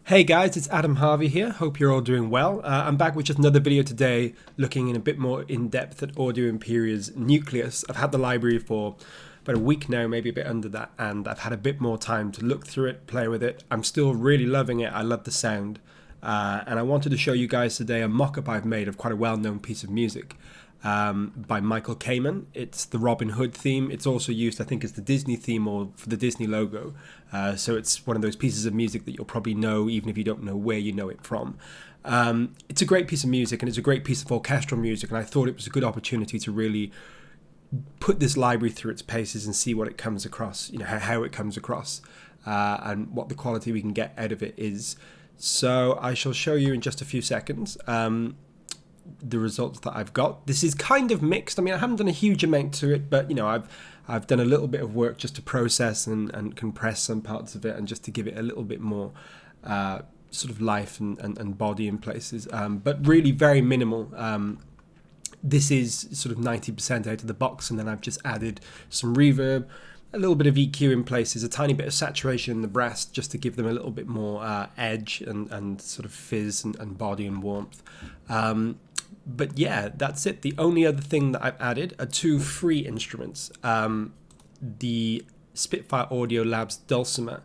Hey guys, it's Adam Harvey here. Hope you're all doing well. I'm back with just another video today looking in a bit more in depth at Audio Imperia's Nucleus. I've had the library for about a week now, maybe a bit under that, and I've had a bit more time to look through it, play with it. I'm still really loving it. I love the sound. And I wanted to show you guys today a mock-up I've made of quite a well-known piece of music by Michael Kamen. It's the Robin Hood theme. It's also used, I think, as the Disney theme or for the Disney logo. So it's one of those pieces of music that you'll probably know even if you don't know where you know it from. It's a great piece of music and it's a great piece of orchestral music, and I thought it was a good opportunity to really put this library through its paces and see what it comes across, you know, how it comes across, and what the quality we can get out of it is. So I shall show you in just a few seconds the results that I've got. This is kind of mixed. I mean, I haven't done a huge amount to it, but you know, I've done a little bit of work just to process and compress some parts of it, and just to give it a little bit more sort of life and body in places, but really very minimal. This is sort of 90% out of the box, and then I've just added some reverb, a little bit of EQ in places, a tiny bit of saturation in the brass just to give them a little bit more edge and sort of fizz and body and warmth. But yeah, that's it. The only other thing that I've added are two free instruments. The Spitfire Audio Labs dulcimer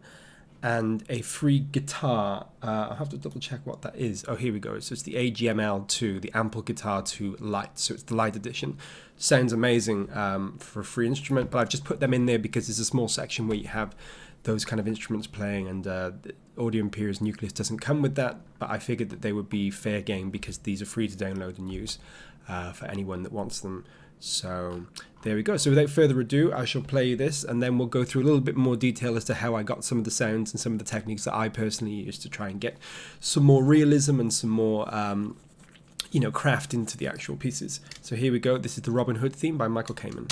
and a free guitar. I'll have to double check what that is. Oh, here we go. So it's the AGML2, the Ample Guitar 2 Lite. So it's the Lite edition. Sounds amazing for a free instrument, but I've just put them in there because there's a small section where you have those kind of instruments playing, and Audio Imperia's Nucleus doesn't come with that, but I figured that they would be fair game because these are free to download and use for anyone that wants them. So there we go. So without further ado, I shall play this, and then we'll go through a little bit more detail as to how I got some of the sounds and some of the techniques that I personally use to try and get some more realism and some more craft into the actual pieces. So here we go. This is the Robin Hood theme by Michael Kamen.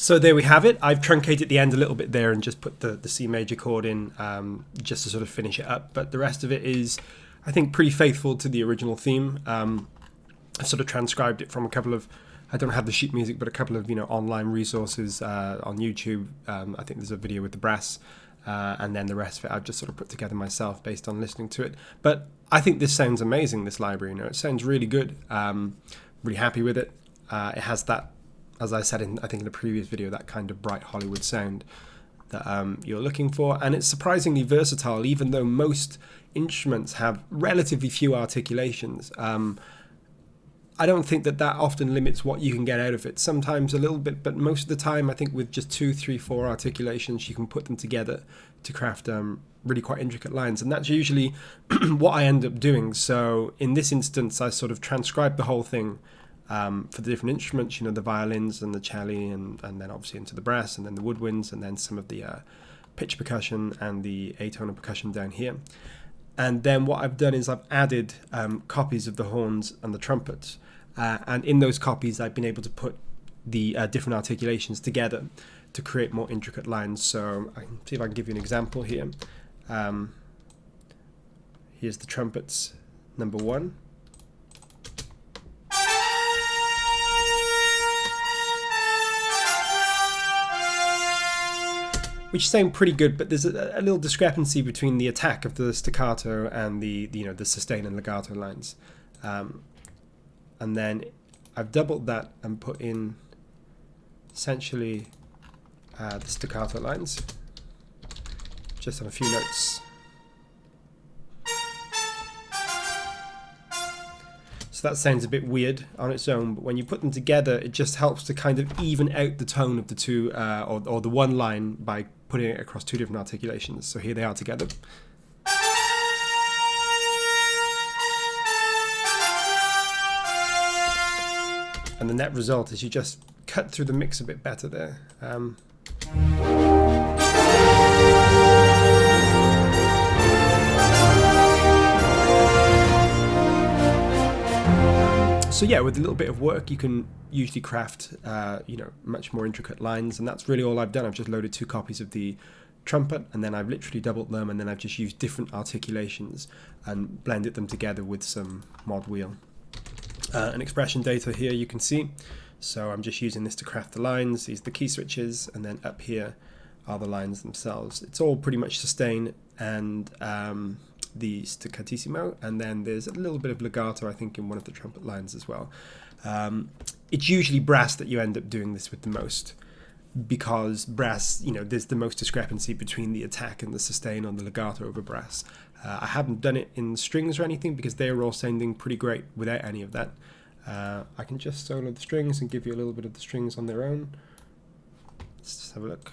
So there we have it. I've truncated the end a little bit there and just put the C major chord in just to sort of finish it up. But the rest of it is, I think, pretty faithful to the original theme. I've sort of transcribed it from a couple of, I don't have the sheet music, but a couple of online resources on YouTube. I think there's a video with the brass, and then the rest of it I've just sort of put together myself based on listening to it. But I think this sounds amazing, this library. It sounds really good. Really happy with it. It has that, as I said I think in the previous video, that kind of bright Hollywood sound that you're looking for, and it's surprisingly versatile, even though most instruments have relatively few articulations. I don't think that often limits what you can get out of it. Sometimes a little bit, but most of the time I think with just 2, 3, 4 articulations you can put them together to craft really quite intricate lines, and that's usually what I end up doing. So in this instance I sort of transcribed the whole thing for the different instruments, the violins and the cello, and then obviously into the brass, and then the woodwinds, and then some of the pitch percussion and the atonal percussion down here. And then what I've done is I've added copies of the horns and the trumpets, and in those copies I've been able to put the different articulations together to create more intricate lines. So I can see if I can give you an example here. Here's the trumpets, number 1. Which sound pretty good, but there's a little discrepancy between the attack of the staccato and the sustain and legato lines. And then I've doubled that and put in essentially the staccato lines, just on a few notes. So that sounds a bit weird on its own, but when you put them together, it just helps to kind of even out the tone of the two, or the one line, by putting it across 2 different articulations. So here they are together. And the net result is you just cut through the mix a bit better there. So yeah, with a little bit of work, you can usually craft, much more intricate lines, and that's really all I've done. I've just loaded 2 copies of the trumpet, and then I've literally doubled them, and then I've just used different articulations and blended them together with some mod wheel. An expression data here you can see. So I'm just using this to craft the lines. These are the key switches, and then up here are the lines themselves. It's all pretty much sustain and the staccatissimo, and then there's a little bit of legato, I think, in one of the trumpet lines as well. It's usually brass that you end up doing this with the most, because brass, there's the most discrepancy between the attack and the sustain on the legato over brass. I haven't done it in strings or anything because they're all sounding pretty great without any of that. I can just solo the strings and give you a little bit of the strings on their own. Let's just have a look.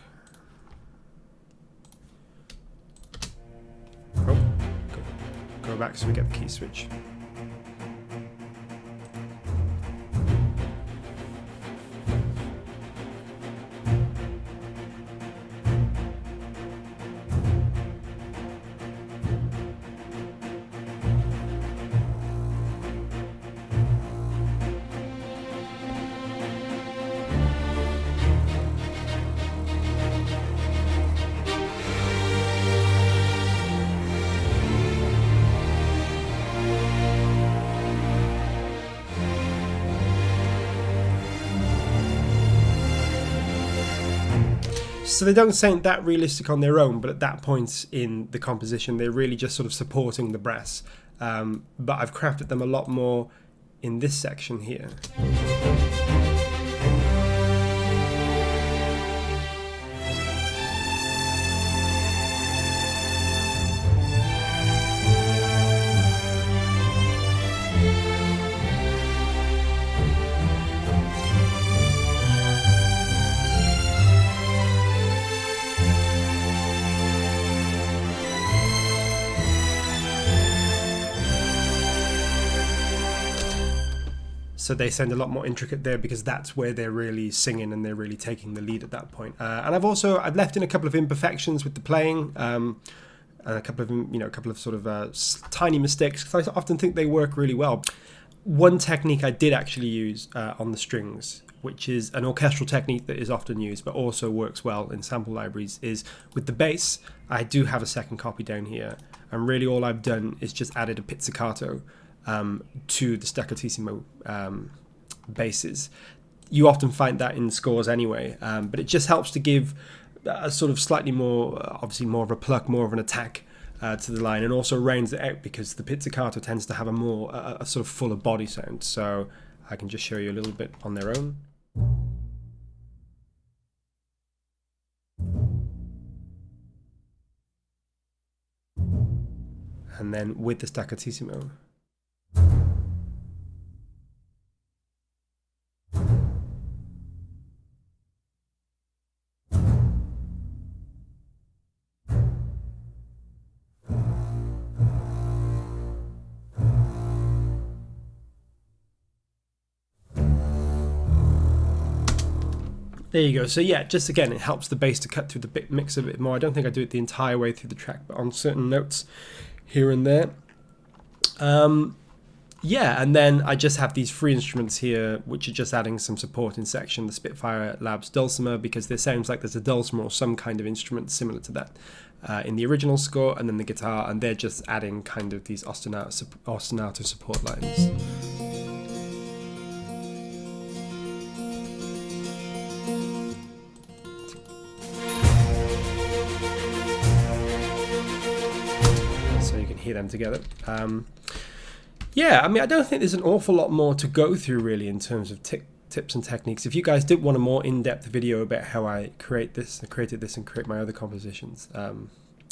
Oh, go back so we get the key switch. So they don't sound that realistic on their own, but at that point in the composition, they're really just sort of supporting the brass. But I've crafted them a lot more in this section here. So they sound a lot more intricate there because that's where they're really singing and they're really taking the lead at that point. And I've left in a couple of imperfections with the playing, and a couple of sort of tiny mistakes, because I often think they work really well. One technique I did actually use on the strings, which is an orchestral technique that is often used but also works well in sample libraries, is with the bass. I do have a second copy down here, and really all I've done is just added a pizzicato to the staccatissimo basses. You often find that in scores anyway, but it just helps to give a sort of slightly more, obviously more of a pluck, more of an attack to the line, and also rounds it out because the pizzicato tends to have a sort of fuller body sound. So I can just show you a little bit on their own. And then with the staccatissimo. There you go. So yeah, just again, it helps the bass to cut through the bit mix a bit more. I don't think I do it the entire way through the track, but on certain notes here and there. Yeah, and then I just have these free instruments here, which are just adding some support in section, the Spitfire Labs dulcimer, because there sounds like there's a dulcimer or some kind of instrument similar to that in the original score, and then the guitar, and they're just adding kind of these ostinato support lines. So you can hear them together. Yeah, I mean, I don't think there's an awful lot more to go through really in terms of tips and techniques. If you guys did want a more in-depth video about how I created this and create my other compositions and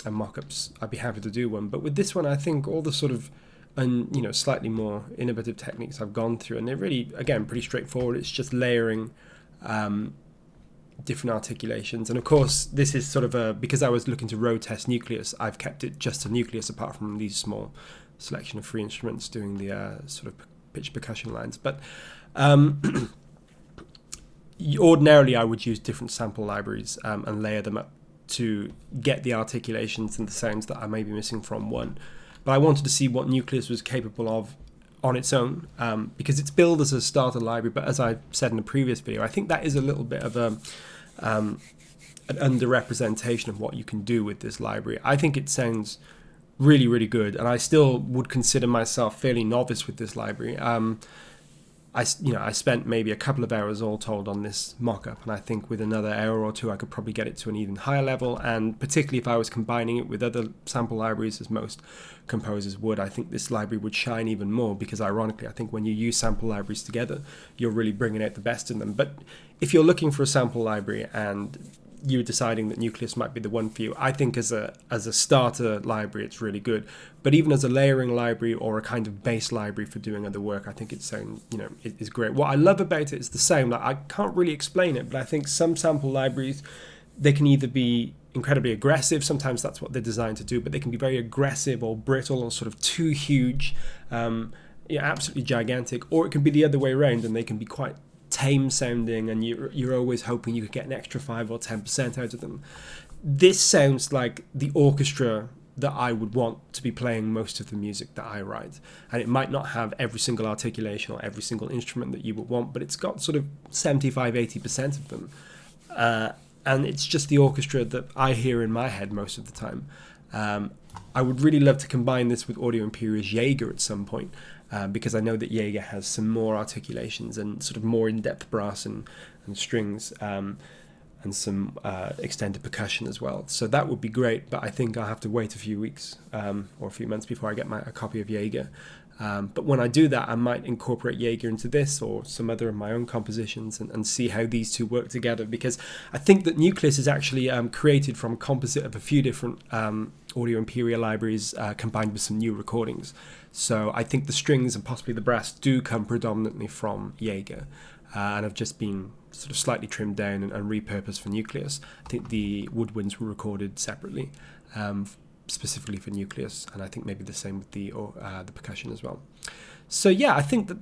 mock-ups, I'd be happy to do one. But with this one, I think all the sort of slightly more innovative techniques I've gone through, and they're really, again, pretty straightforward. It's just layering different articulations, and of course this is sort of because I was looking to road test Nucleus, I've kept it just to Nucleus apart from these small selection of free instruments doing the sort of pitch percussion lines. But ordinarily I would use different sample libraries and layer them up to get the articulations and the sounds that I may be missing from one. But I wanted to see what Nucleus was capable of on its own, because it's billed as a starter library, but as I said in a previous video, I think that is a little bit of an underrepresentation of what you can do with this library. I think it sounds really, really good, and I still would consider myself fairly novice with this library. I spent maybe a couple of hours all told on this mock-up, and I think with another hour or two I could probably get it to an even higher level, and particularly if I was combining it with other sample libraries, as most composers would, I think this library would shine even more, because ironically I think when you use sample libraries together, you're really bringing out the best in them. But if you're looking for a sample library and you're deciding that Nucleus might be the one for you, I think as a starter library it's really good. But even as a layering library or a kind of base library for doing other work, I think it is great. What I love about it is the same. Like, I can't really explain it, but I think some sample libraries, they can either be incredibly aggressive, sometimes that's what they're designed to do, but they can be very aggressive or brittle or sort of too huge, absolutely gigantic, or it can be the other way around and they can be quite tame sounding, and you're always hoping you could get an extra 5 or 10% out of them. This sounds like the orchestra that I would want to be playing most of the music that I write, and it might not have every single articulation or every single instrument that you would want, but it's got sort of 75-80% of them, and it's just the orchestra that I hear in my head most of the time. I would really love to combine this with Audio Imperia's Jaeger at some point, because I know that Jaeger has some more articulations and sort of more in-depth brass and strings, and some extended percussion as well. So that would be great, but I think I'll have to wait a few weeks or a few months before I get a copy of Jaeger. But when I do that, I might incorporate Jaeger into this or some other of my own compositions and see how these two work together, because I think that Nucleus is actually created from a composite of a few different Audio Imperia libraries combined with some new recordings. So I think the strings and possibly the brass do come predominantly from Jaeger, and have just been sort of slightly trimmed down and repurposed for Nucleus. I think the woodwinds were recorded separately, specifically for Nucleus, and I think maybe the same with the percussion as well. So yeah, I think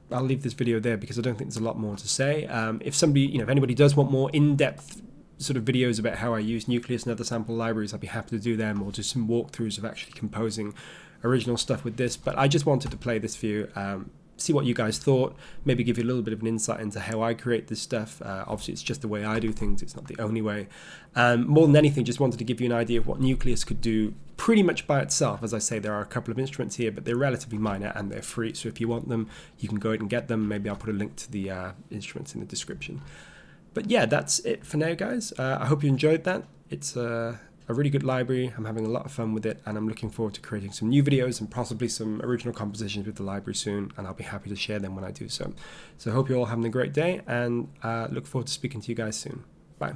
I'll leave this video there because I don't think there's a lot more to say. If anybody does want more in-depth sort of videos about how I use Nucleus and other sample libraries, I'd be happy to do them, or do some walkthroughs of actually composing original stuff with this. But I just wanted to play this for you, see what you guys thought, maybe give you a little bit of an insight into how I create this stuff. Obviously it's just the way I do things, it's not the only way. More than anything, just wanted to give you an idea of what Nucleus could do pretty much by itself. As I say, there are a couple of instruments here, but they're relatively minor and they're free, so if you want them you can go ahead and get them. Maybe I'll put a link to the instruments in the description. But yeah, that's it for now, guys. I hope you enjoyed that. It's a really good library. I'm having a lot of fun with it, and I'm looking forward to creating some new videos and possibly some original compositions with the library soon, and I'll be happy to share them when I do so. So I hope you're all having a great day, and look forward to speaking to you guys soon. Bye.